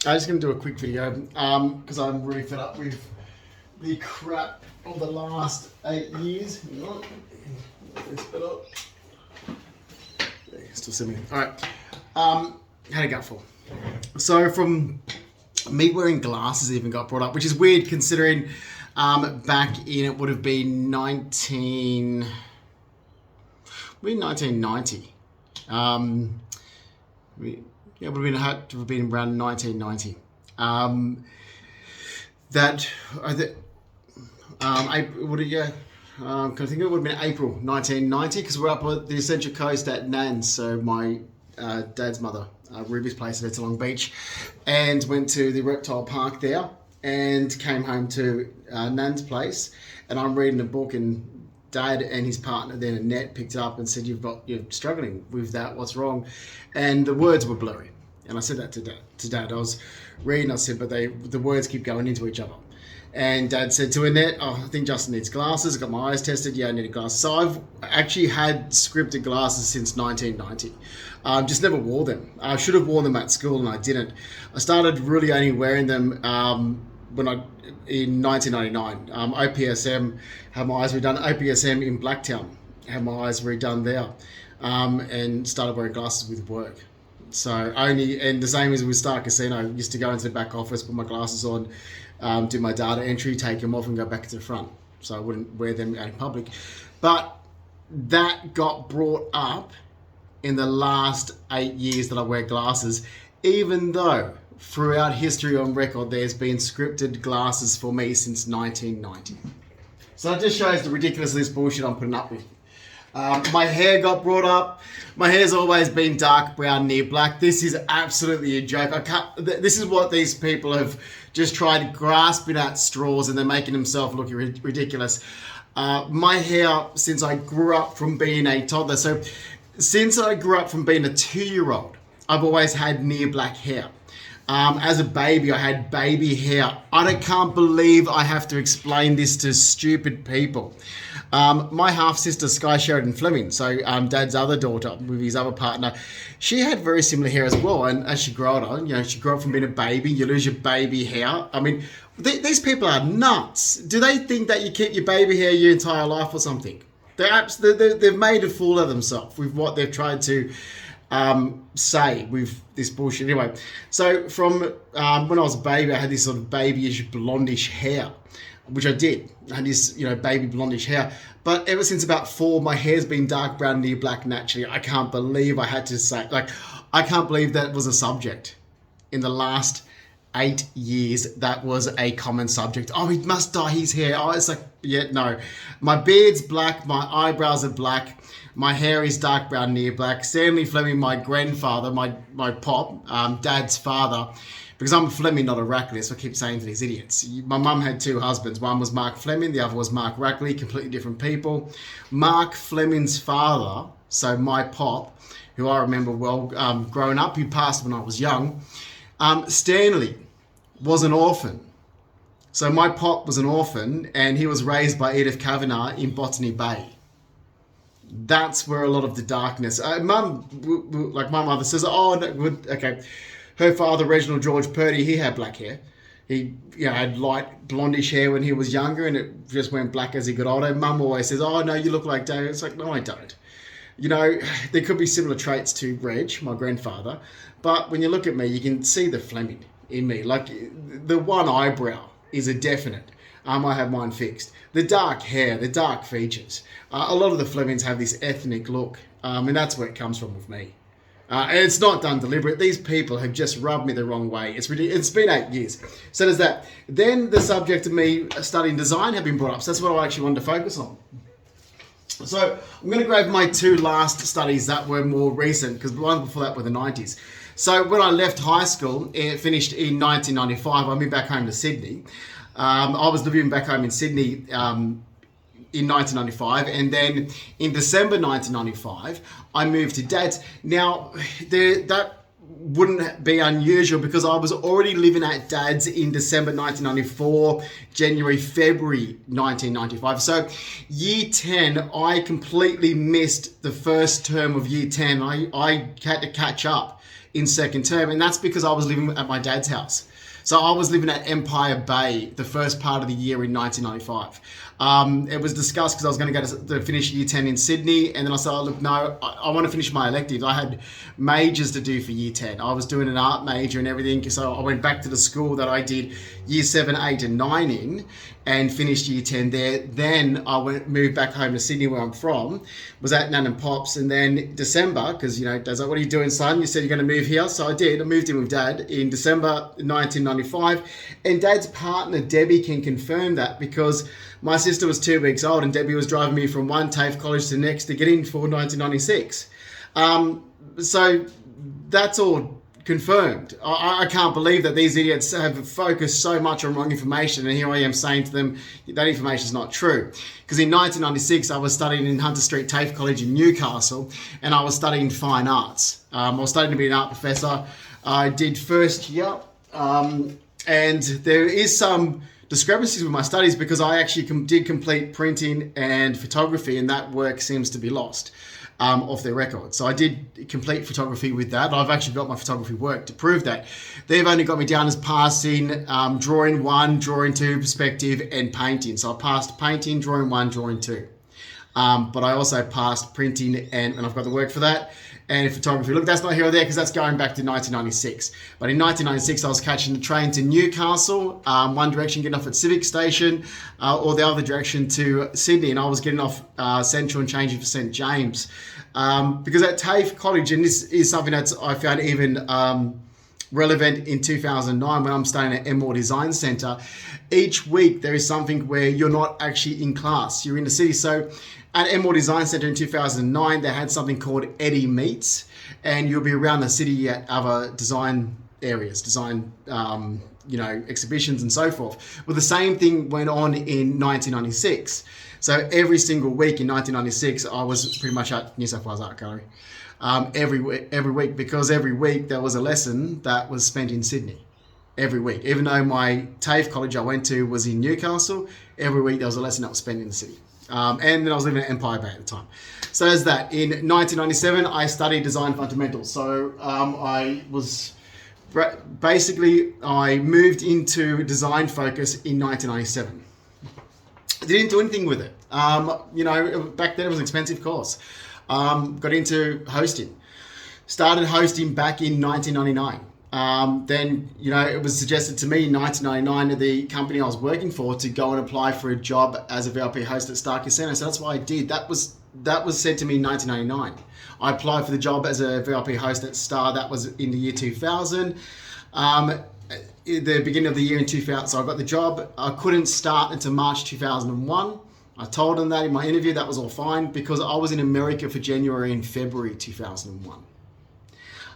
I'm just going to do a quick video because I'm really fed up with the crap of the last 8 years. Hang on. This bit up. Still simmering. All right. Had a gutful. So from me wearing glasses even got brought up, which is weird considering back in it would have been 1990. It would had to have been around 1990. I think it would have been April 1990 because we're up at the Central Coast at Nan's. So my dad's mother, Ruby's place, it's Long Beach, and went to the reptile park there and came home to Nan's place. And I'm reading a book, and Dad and his partner then Annette picked it up and said, you're struggling with that, what's wrong? And the words were blurry. And I said that to Dad. I was reading, I said, but the words keep going into each other. And Dad said to Annette, I think Justin needs glasses. I got my eyes tested. Yeah, I needed glasses. So I've actually had scripted glasses since 1990. Just never wore them. I should have worn them at school and I didn't. I started really only wearing them in 1999. OPSM, had my eyes redone. OPSM in Blacktown, had my eyes redone there, and started wearing glasses with work. So and the same as with Star Casino, I used to go into the back office, put my glasses on, do my data entry, take them off and go back to the front. So I wouldn't wear them out in public. But that got brought up in the last 8 years that I wear glasses, even though throughout history on record, there's been scripted glasses for me since 1990. So it just shows the ridiculousness of this bullshit I'm putting up with. My hair got brought up. My hair's always been dark brown, near black. This is absolutely a joke. This is what these people have just tried grasping at straws, and they're making themselves look ridiculous. My hair, since I grew up from being a toddler, so since I grew up from being a 2-year-old, I've always had near black hair. As a baby, I had baby hair. I can't believe I have to explain this to stupid people. My half-sister, Sky Sheridan Flemming, so Dad's other daughter with his other partner, she had very similar hair as well. And as she grew older, she grew up from being a baby. You lose your baby hair. I mean, these people are nuts. Do they think that you keep your baby hair your entire life or something? They've made a fool of themselves with what they've tried to say with this bullshit. Anyway, so from when I was a baby, I had this sort of babyish blondish hair, which I did. I had this, baby blondish hair. But ever since about 4, my hair's been dark brown, near black naturally. I can't believe I had to say, I can't believe that was a subject in the last 8 years. That was a common subject. Oh, he must dye his hair. Oh, it's like, yeah, no. My beard's black. My eyebrows are black. My hair is dark brown, near black. Stanley Flemming, my grandfather, my pop, Dad's father, because I'm a Flemming, not a Rackley, so I keep saying to these idiots. My mum had 2 husbands. One was Mark Flemming, the other was Mark Rackley, completely different people. Mark Flemming's father, so my pop, who I remember well growing up, he passed when I was young. Stanley was an orphan. So my pop was an orphan, and he was raised by Edith Kavanagh in Botany Bay. That's where a lot of the darkness. My mother says, oh, no, okay. Her father, Reginald George Purdy, he had black hair. He had light blondish hair when he was younger, and it just went black as he got older. Mum always says, oh, no, you look like Dad. It's like, no, I don't. There could be similar traits to Reg, my grandfather, but when you look at me, you can see the Flemming in me. Like, the one eyebrow is a definite. I have mine fixed. The dark hair, the dark features. A lot of the Flemings have this ethnic look, and that's where it comes from with me. And it's not done deliberate. These people have just rubbed me the wrong way. It's ridiculous. It's been 8 years. So there's that. Then the subject of me studying design have been brought up. So that's what I actually wanted to focus on. So I'm going to grab my 2 last studies that were more recent, because the one before that were the 90s. So when I left high school, it finished in 1995, I moved back home to Sydney. I was living back home in Sydney in 1995, and then in December 1995, I moved to Dad's. Now, that wouldn't be unusual because I was already living at Dad's in December 1994, January, February 1995. So year 10, I completely missed the first term of year 10. I had to catch up in second term, and that's because I was living at my dad's house. So I was living at Empire Bay the first part of the year in 1995. It was discussed because I was going to go to finish year 10 in Sydney, and then I said, oh, look, no, I want to finish my electives. I had majors to do for year 10. I was doing an art major and everything, so I went back to the school that I did year 7, 8 and 9 in and finished year 10 there. Then I moved back home to Sydney, where I'm from, was at Nan and Pop's, and then December, because, Dad's like, what are you doing, son? You said you're going to move here. So I did. I moved in with Dad in December 1995, and Dad's partner, Debbie, can confirm that because my sister was 2 weeks old and Debbie was driving me from one TAFE college to the next to get in for 1996. So that's all confirmed. I can't believe that these idiots have focused so much on wrong information, and here I am saying to them that information is not true. Because in 1996 I was studying in Hunter Street TAFE College in Newcastle, and I was studying fine arts. I was studying to be an art professor. I did first year, and there is some discrepancies with my studies because I actually did complete printing and photography, and that work seems to be lost off their record. So I did complete photography with that. I've actually got my photography work to prove that. They've only got me down as passing drawing 1, drawing 2, perspective, and painting. So I passed painting, drawing 1, drawing 2. But I also passed printing, and I've got the work for that. And photography. Look, that's not here or there because that's going back to 1996. But in 1996, I was catching the train to Newcastle, one direction getting off at Civic Station, or the other direction to Sydney, and I was getting off Central and changing for St. James. Because at TAFE College, and this is something that I found even relevant in 2009 when I'm studying at Emmore Design Centre, each week there is something where you're not actually in class, you're in the city. So at Emmore Design Centre in 2009, they had something called Eddie Meets, and you'll be around the city at other design areas, exhibitions and so forth. Well, the same thing went on in 1996. So every single week in 1996, I was pretty much at New South Wales Art Gallery. Every week, because every week there was a lesson that was spent in Sydney. Every week, even though my TAFE college I went to was in Newcastle, every week there was a lesson that was spent in the city. And then I was living at Empire Bay at the time. So there's that. In 1997, I studied design fundamentals. So I moved into design focus in 1997. I didn't do anything with it. Back then it was an expensive course. Got into hosting. Started hosting back in 1999. Then, it was suggested to me in 1999 at the company I was working for to go and apply for a job as a VIP host at Star Casino. So that's what I did. That was said to me in 1999. I applied for the job as a VIP host at Star. That was in the year 2000. The beginning of the year in 2000. So I got the job. I couldn't start until March 2001. I told them that in my interview. That was all fine because I was in America for January and February 2001.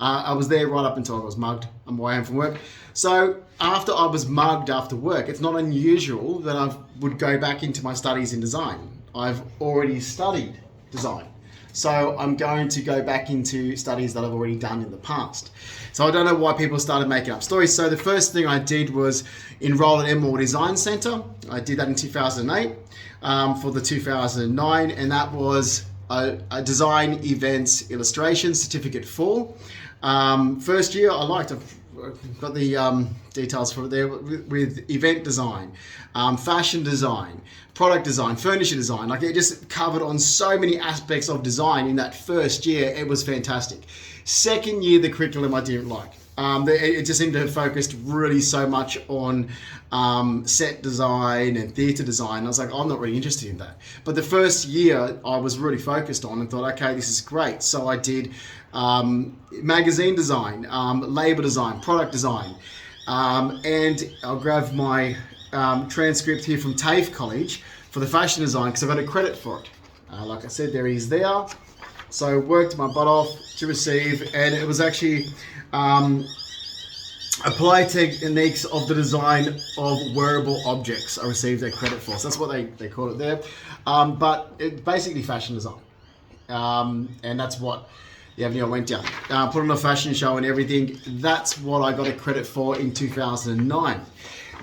I was there right up until I was mugged on my way home from work. So after I was mugged after work, it's not unusual that I would go back into my studies in design. I've already studied design. So I'm going to go back into studies that I've already done in the past. So I don't know why people started making up stories. So the first thing I did was enroll at Emmore Design Centre. I did that in 2008 for the 2009, and that was a design events illustration certificate 4. First year I've got the details for it there with event design, fashion design, product design, furniture design. Like, it just covered on so many aspects of design in that first year. It was fantastic. Second year, the curriculum I didn't like. It just seemed to have focused really so much on set design and theatre design. I was like, I'm not really interested in that. But the first year I was really focused on and thought, okay, this is great. So I did magazine design, label design, product design. And I'll grab my transcript here from TAFE College for the fashion design because I got a credit for it. Like I said, there he is there. So worked my butt off to receive, and it was actually applied techniques of the design of wearable objects I received a credit for. So that's what they call it there. But it's basically fashion design. And that's what the avenue I went down. Put on a fashion show and everything. That's what I got a credit for in 2009.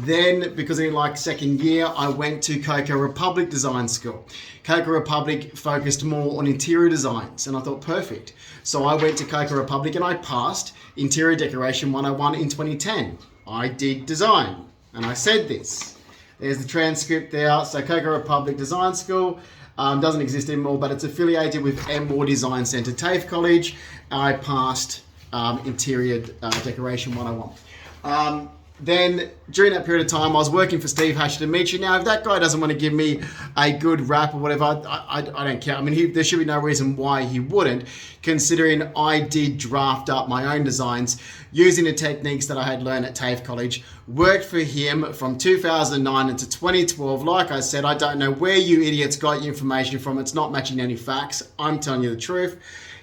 Then, because in like second year, I went to Cocoa Republic Design School. Cocoa Republic focused more on interior designs, and I thought, perfect. So I went to Cocoa Republic and I passed Interior Decoration 101 in 2010. I did design, and I said this. There's the transcript there. So Cocoa Republic Design School doesn't exist anymore, but it's affiliated with Moore Design Centre, TAFE College. I passed Interior Decoration 101. Then during that period of time, I was working for Steve Hashimoto. Now, if that guy doesn't want to give me a good rap or whatever, I don't care. I mean, there should be no reason why he wouldn't, considering I did draft up my own designs using the techniques that I had learned at TAFE College. Worked for him from 2009 into 2012. Like I said, I don't know where you idiots got your information from. It's not matching any facts. I'm telling you the truth.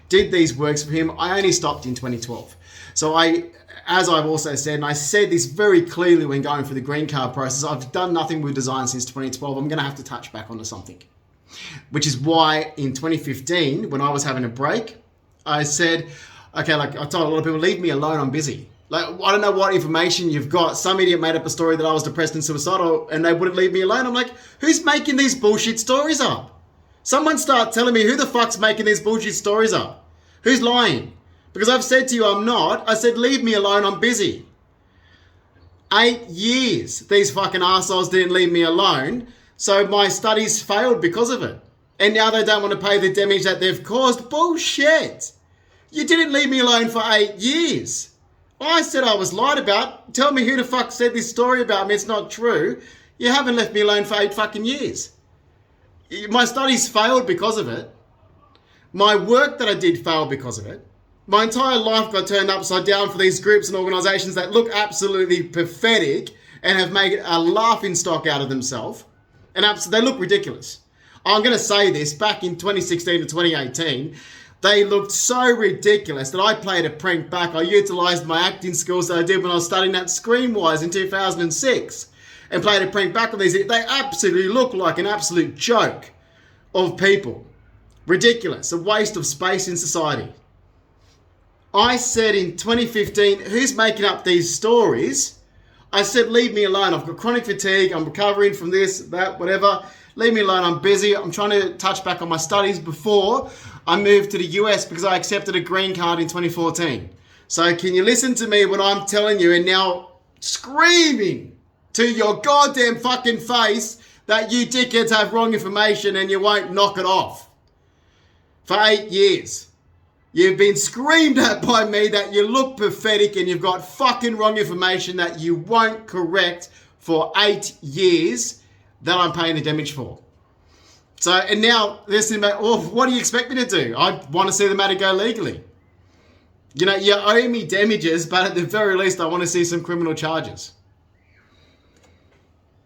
Did these works for him. I only stopped in 2012. So as I've also said, and I said this very clearly when going through the green card process, I've done nothing with design since 2012. I'm going to have to touch back onto something. Which is why in 2015, when I was having a break, I said, okay, like I told a lot of people, leave me alone, I'm busy. Like, I don't know what information you've got. Some idiot made up a story that I was depressed and suicidal and they wouldn't leave me alone. I'm like, who's making these bullshit stories up? Someone start telling me who the fuck's making these bullshit stories up. Who's lying? Because I've said to you, I'm not. I said, leave me alone, I'm busy. 8 years, these fucking arseholes didn't leave me alone. So my studies failed because of it. And now they don't want to pay the damage that they've caused. Bullshit. You didn't leave me alone for 8 years. I said I was lied about. Tell me who the fuck said this story about me. It's not true. You haven't left me alone for 8 fucking years. My studies failed because of it. My work that I did failed because of it. My entire life got turned upside down for these groups and organisations that look absolutely pathetic and have made a laughing stock out of themselves. And they look ridiculous. I'm going to say this, back in 2016 to 2018, they looked so ridiculous that I played a prank back. I utilised my acting skills that I did when I was studying at Screenwise in 2006 and played a prank back on these. They absolutely look like an absolute joke of people. Ridiculous. A waste of space in society. I said in 2015, who's making up these stories? I said, leave me alone. I've got chronic fatigue. I'm recovering from this, that, whatever. Leave me alone. I'm busy. I'm trying to touch back on my studies before I moved to the US because I accepted a green card in 2014. So can you listen to me when I'm telling you and now screaming to your goddamn fucking face that you dickheads have wrong information and you won't knock it off? For 8 years. You've been screamed at by me that you look pathetic and you've got fucking wrong information that you won't correct for 8 years that I'm paying the damage for. So, and now, listen, well, what do you expect me to do? I want to see the matter go legally. You know, you owe me damages, but at the very least, I want to see some criminal charges.